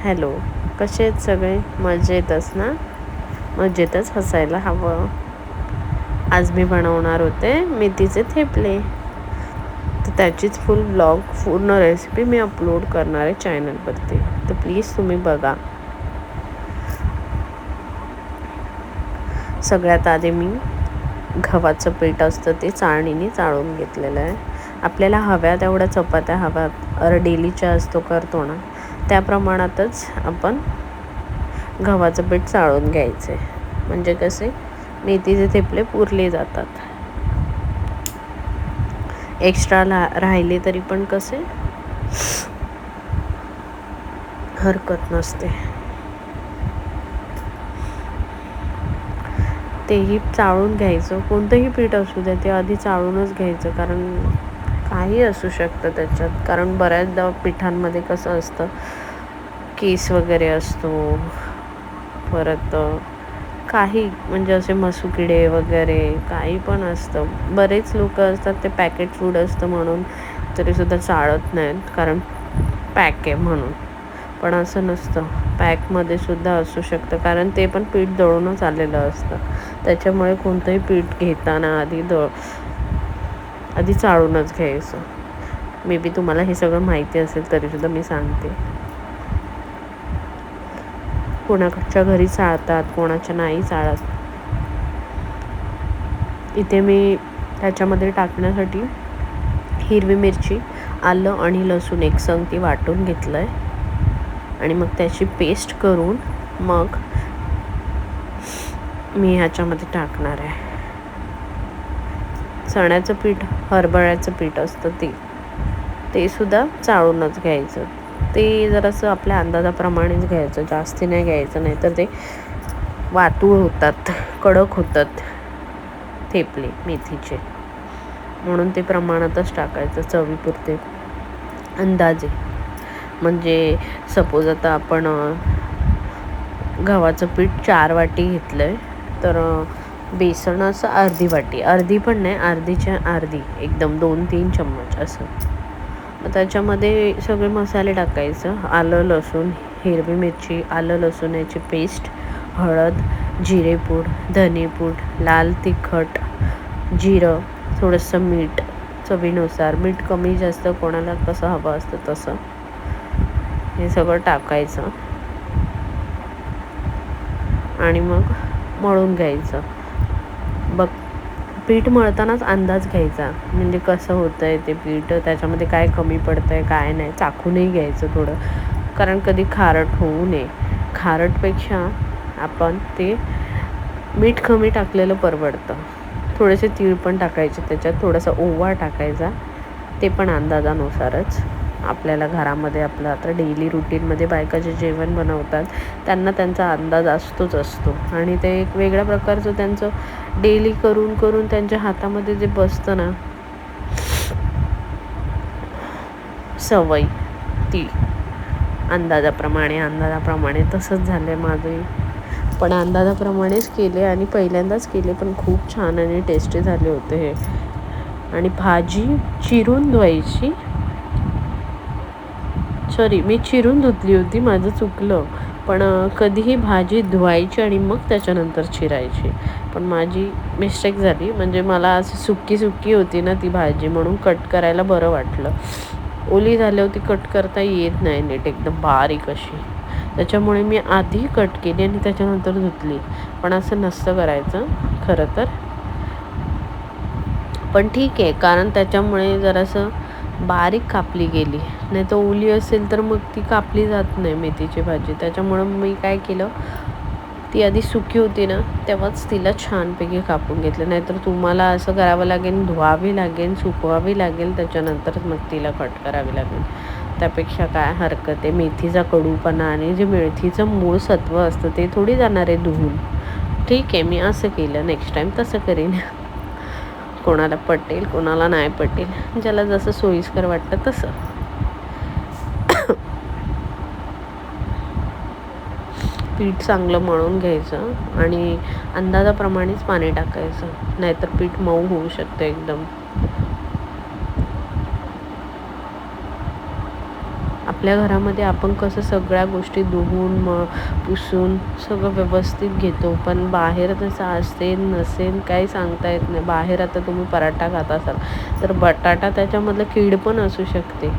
Hello, कसे आहेत सगळे? मजेतच ना? मजेतच हसायला हवं. आज मी बनवणार होते मेथीचे थेपले, तर त्याचीच फुल ब्लॉग पूर्ण रेसिपी मी अपलोड करणार आहे चॅनलवरती, तर प्लीज तुम्ही बघा. सगळ्यात आधी मी गव्हाचं पीठ असतं ते चाळणीने चाळून घेतलेलं आहे. आपल्याला हव्या तेवढ्या चपात्या हव्या डेलीच्या असतो करतो ना, त्या प्रमाणातच आपण गव्हाचं पीठ चाळून घ्यायचे, म्हणजे कसे मेथीचे थेपले पुरले जातात. एक्स्ट्रा राहिले तरी पण कसे हरकत नसते. तेही चाळून घ्यायचं, कोणतंही पीठ असू द्या ते आधी चाळूनच घ्यायचं, कारण काही असू शकतं त्याच्यात. कारण बऱ्याचदा पिठांमध्ये कसं असतं, केस वगैरे असतो, परत काही म्हणजे असे मसुकिडे वगैरे काही पण असतं. बरेच लोक असतात ते पॅकेट फूड असतं म्हणून तरीसुद्धा चाळत नाहीत, कारण पॅक आहे म्हणून. पण असं नसतं, पॅकमध्ये सुद्धा असू शकतं, कारण ते पण पीठ दळूनच आलेलं असतं. त्याच्यामुळे कोणतंही पीठ घेताना आधी चाळूनच घ्यायचं. मे बी तुम्हाला हे सगळं माहिती असेल तरीसुद्धा मी सांगते. कोणाच्या घरी चाळतात, कोणाच्या नाही चाळत. इथे मी त्याच्यामध्ये टाकण्यासाठी हिरवी मिरची, आलं आणि लसूण एकसंगती वाटून घेतलं आहे, आणि मग त्याची पेस्ट करून मग मी ह्याच्यामध्ये टाकणार आहे. चण्याचं पीठ, हरभऱ्याचं पीठ असतं ते सुद्धा चाळूनच घ्यायचं. ते जरासं आपल्या अंदाजाप्रमाणेच घ्यायचं, जास्ती नाही घ्यायचं, नाही तर ते वातूळ होतात, कडक होतात थेपले मेथीचे, म्हणून ते प्रमाणातच टाकायचं, चवीपुरते अंदाजे. म्हणजे सपोज आता आपण गव्हाचं पीठ 4 वाटी घेतलं आहे, तर बेसन असं अर्धी वाटी, अर्धी पण नाही, अर्धीच्या अर्धी, एकदम 2-3 चम्मच असं. मग त्याच्यामध्ये सगळे मसाले टाकायचं, आलं लसूण, हिरवी मिरची, आलं लसूणाची पेस्ट, हळद, जिरेपूड, धनेपूड, लाल तिखट, जिरं, थोडंसं मीठ चवीनुसार, मीठ कमी जास्त कोणाला कसं हवं असतं तसं, हे सगळं टाकायचं आणि मग मळून घ्यायचं. पीठ मळतानाच अंदाज घ्यायचा, म्हणजे कसं होतं आहे ते पीठ, त्याच्यामध्ये काय कमी पडतं आहे काय नाही, चाखूनही घ्यायचं थोडं, कारण कधी खारट होऊ नये. खारटपेक्षा आपण ते मीठ कमी टाकलेलं परवडतं. थोडेसे तीळ पण टाकायचे त्याच्यात, थोडासा ओवा टाकायचा, ते पण अंदाजानुसारच. आपल्याला घरामध्ये आपलं आता डेली रुटीनमध्ये बायका जे जेवण बनवतात त्यांना त्यांचा अंदाज असतो, आणि ते एक वेगळ्या प्रकारचं त्यांचं डेली करून करून त्यांच्या हातामध्ये जे बसतं ना सवय, ती अंदाजाप्रमाणे तसंच झालं आहे माझंही. पण अंदाजाप्रमाणेच केले आणि पहिल्यांदाच केले, पण खूप छान आणि टेस्टी झाले होते हे. आणि भाजी चिरून धुवायची, सॉरी मी चिरून धुतली होती, माझं चुकलं. पण कधीही भाजी धुवायची आणि मग त्याच्यानंतर चिरायची, पण माझी मिस्टेक झाली. म्हणजे मला अशी सुक्की होती ना ती भाजी, म्हणून कट करायला बरं वाटलं. ओली झाल्यावर ती कट करता येत नाही नीट, एकदम बारीक अशी. त्याच्यामुळे मी आधी कट केली आणि त्याच्यानंतर धुतली, पण असं नसतं करायचं खरं तर. पण ठीक आहे, कारण त्याच्यामुळे जरासं बारीक कापली गेली, नाही तर ओली असेल तर मग ती कापली जात नाही मेथीची भाजी. त्याच्यामुळं मी काय केलं, ती आधी सुकी होती ना तेव्हाच तिला छानपैकी कापून घेतलं, नाहीतर तुम्हाला असं करावं लागेल, धुवावी लागेल, सुकवावी लागेल, त्याच्यानंतर मग तिला कट करावी लागेल. त्यापेक्षा काय हरकत आहे, मेथीचा कडूपणा आणि जे मेथीचं मूळ सत्व असतं ते थोडी जाणार आहे धुवून. ठीक आहे, मी असं केलं, नेक्स्ट टाईम तसं करेन. कोणाला पटेल, कोणाला नाही पटेल, ज्याला जसं सोयीस्कर वाटतं तसं. पीठ चांगलं मळून घ्यायचं आणि अंदाजाप्रमाणेच पाणी टाकायचं, नाहीतर पीठ मऊ होऊ शकतं एकदम. आपल्या घरामध्ये आपण कसं सगळ्या गोष्टी धुवून पुसून सगळं व्यवस्थित घेतो, पण बाहेर तसं असेल नसेल काही सांगता येत नाही. बाहेर आता तुम्ही पराठा खात असाल तर बटाटा त्याच्यामधलं कीड पण असू शकते.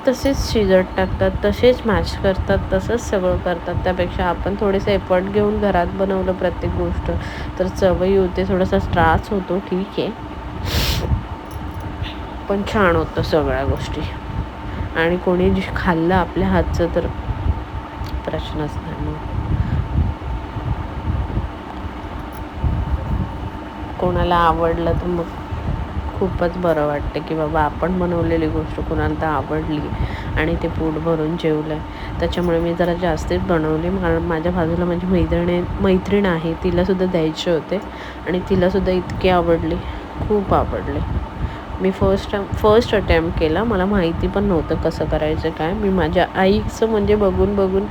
तसेच शिजत टाकतात, तसेच मॅश करतात, तसंच सगळं करतात. त्यापेक्षा आपण थोडेसे एफर्ट घेऊन घरात बनवलं प्रत्येक गोष्ट तर चवही होते. थोडासा त्रास होतो, ठीक आहे, पण छान होतं सगळ्या गोष्टी. आणि कोणी खाल्लं आपल्या हातचं तर प्रश्नच नाही. मग कोणाला आवडलं तर मग खूपच बरं वाटतं की बाबा आपण बनवलेली गोष्ट कोणाला तर आवडली आणि ते पोट भरून जेवलं. त्याच्यामुळे मी जरा जास्तीच बनवली. माझ्या बाजूला माझी मैत्रीण आहे, तिलासुद्धा द्यायचे होते आणि तिलासुद्धा इतकी आवडली, खूप आवडले. मी फर्स्ट अटेम्प्ट केला. मला माहिती पण नव्हतं कसं करायचं काय. मी माझ्या आईचं म्हणजे बघून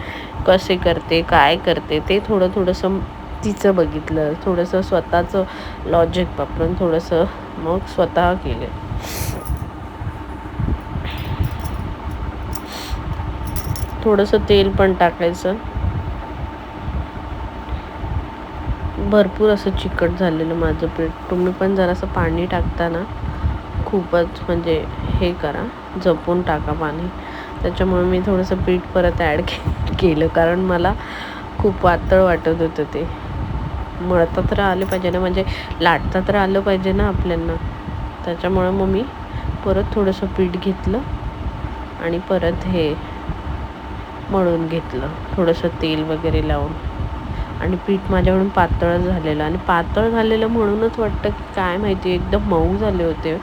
कसे करते काय करते ते थोडंसं तिचं बघितलं, थोडंसं स्वतःचं लॉजिक वापरून थोडंसं मग स्वतः केले. थोडंसं तेल पण टाकायचं. भरपूर असं चिकट झालेलं माझं पीठ. तुम्ही पण जरासं पाणी टाकताना खूपच म्हणजे हे करा, जपून टाका पाणी. त्याच्यामुळे मी थोडंसं पीठ परत ॲड केलं, कारण मला खूप पातळ वाटत होतं ते. मळता तर आलं पाहिजे ना, म्हणजे लाटता तर आलं पाहिजे ना आपल्याला. त्याच्यामुळं मग मी परत थोडंसं पीठ घेतलं आणि परत हे मळून घेतलं थोडंसं तेल वगैरे लावून. आणि पीठ माझ्याकडून पातळ झालेलं, आणि पातळ झालेलं म्हणूनच वाटतं की काय माहिती एकदम मऊ झाले होते.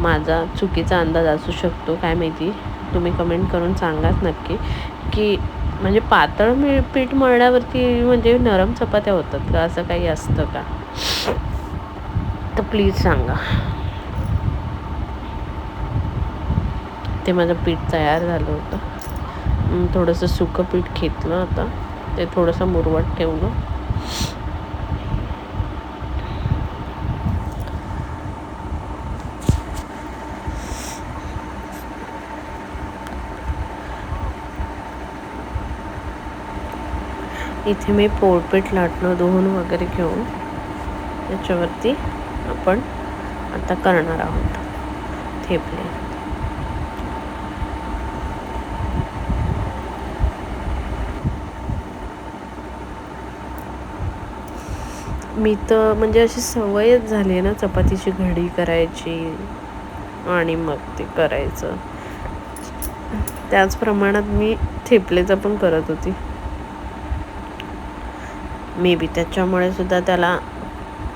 माझा चुकीचा अंदाज असू शकतो, काय माहिती. तुम्ही कमेंट करून सांगाच नक्की की म्हणजे पातळ पीठ मळल्यावरती म्हणजे नरम चपात्या होतात का, असं काही असतं का, तर प्लीज सांगा. ते माझं पीठ तयार झालं होतं. थोडंसं सुकं पीठ घेतलं आता, ते थोडंसं मुरवत ठेवलं. इथे मी पोळपीठ लाटणं धुवून वगैरे घेऊन त्याच्यावरती आपण आता करणार आहोत थेपले. मी तर म्हणजे अशी सवयच झाली आहे ना चपातीची घडी करायची आणि मग ते करायचं. त्याच प्रमाणात मी थेपलेचं पण करत होती. मे बी त्याच्यामुळे सुद्धा त्याला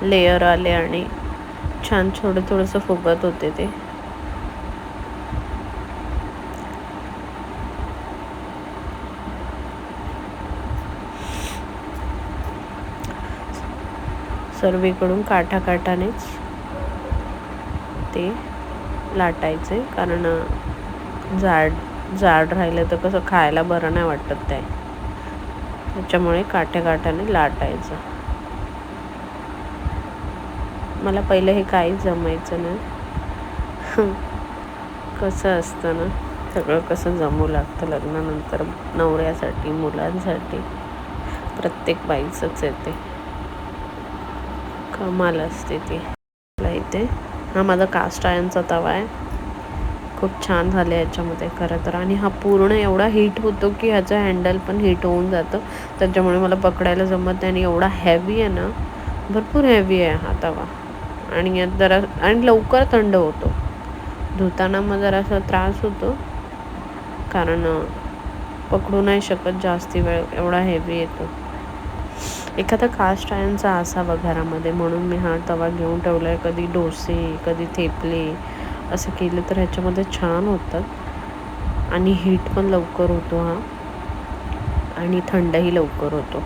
लेयर आले आणि छान थोडंसं फुगत होते ते. सर्वीकडून काठानेच ते लाटायचे, कारण जाड राहिलं तर कसं खायला बरं नाही वाटत ते. त्याच्यामुळे काठाने लाटायचं. मला पहिलं हे काहीच जमायचं नाही. कसं असतं ना, सगळं कसं जमू लागतं लग्नानंतर. नवऱ्यासाठी, मुलांसाठी, प्रत्येक बाईचंच येते, कमाल असते ती. इथे हा माझा कास्ट आयर्नचा तवा आहे. खूप छान झाले याच्यामध्ये खरं तर. आणि हा पूर्ण एवढा हीट होतो की ह्याचं हँडल पण हीट होऊन जातं. त्याच्यामुळे मला पकडायला जमत नाही. आणि एवढा हेवी आहे ना, भरपूर हेवी आहे हा तवा. आणि यात जरा आणि लवकर थंड होतो. धुताना मग जरासा त्रास होतो, कारण पकडू नाही शकत जास्ती वेळ, एवढा हेवी येतो. एखादा कास्ट आयर्नचा असावा घरामध्ये, म्हणून मी हा तवा घेऊन ठेवला आहे. कधी डोसे, कधी थेपले असं केलं तर ह्याच्यामध्ये छान होतात. आणि हीट पण लवकर होतो हा, आणि थंडही लवकर होतो.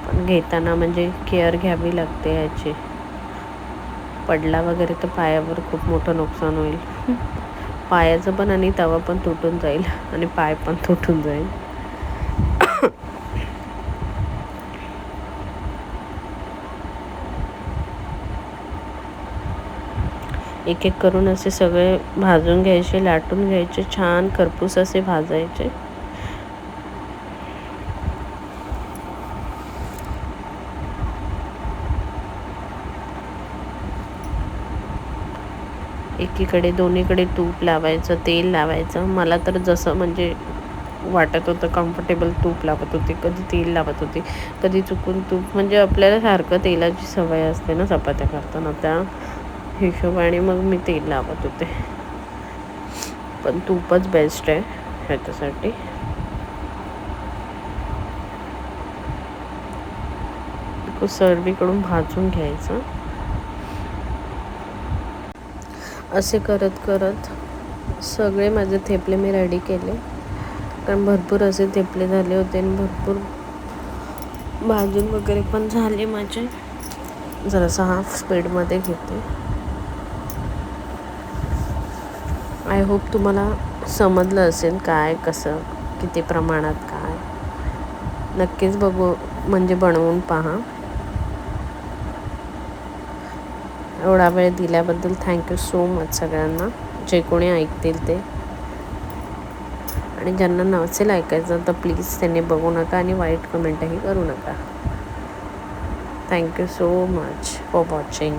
पण घेताना म्हणजे केअर घ्यावी लागते याची. पडला वगैरे तर पायावर खूप मोठं नुकसान होईल. पायाचं पण, आणि तवा पण तुटून जाईल आणि पाय पण तुटून जाईल. एक एक करून असे सगळे भाजून घ्यायचे, लाटून घ्यायचे, छान खरपूस असे भाजायचे. एकीकडे दोन्हीकडे तूप लावायचं, तेल लावायचं. मला तर जसं म्हणजे वाटत होतं कम्फर्टेबल तूप लावत होते, कधी तेल लावत होते, कधी चुकून तूप. म्हणजे आपल्याला सारखं तेलाची सवय असते ना चपात्या करताना, त्या हिशोबाने मग मी तेल लावत होते. पण तूपच बेस्ट आहे ह्याच्यासाठी. सर्वीकडून भाजून घ्यायचं. असे करत करत सगळे माझे थेपले मी रेडी केले, कारण भरपूर असे थेपले झाले होते आणि भरपूर भाजून वगैरे पण झाले माझे. जरासा हाफ स्पीडमध्ये घेते. आय होप तुम्हाला समजलं असेल काय कसं किती प्रमाणात काय. नक्कीच बघू म्हणजे बनवून पहा. एवढा वेळ दिल्याबद्दल थँक्यू सो मच सगळ्यांना, जे कोणी ऐकतील ते. आणि ज्यांना नसेल ऐकायचं तर प्लीज त्यांनी बघू नका आणि वाईट कमेंटही करू नका. Thank you so much for watching.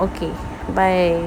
Okay, bye.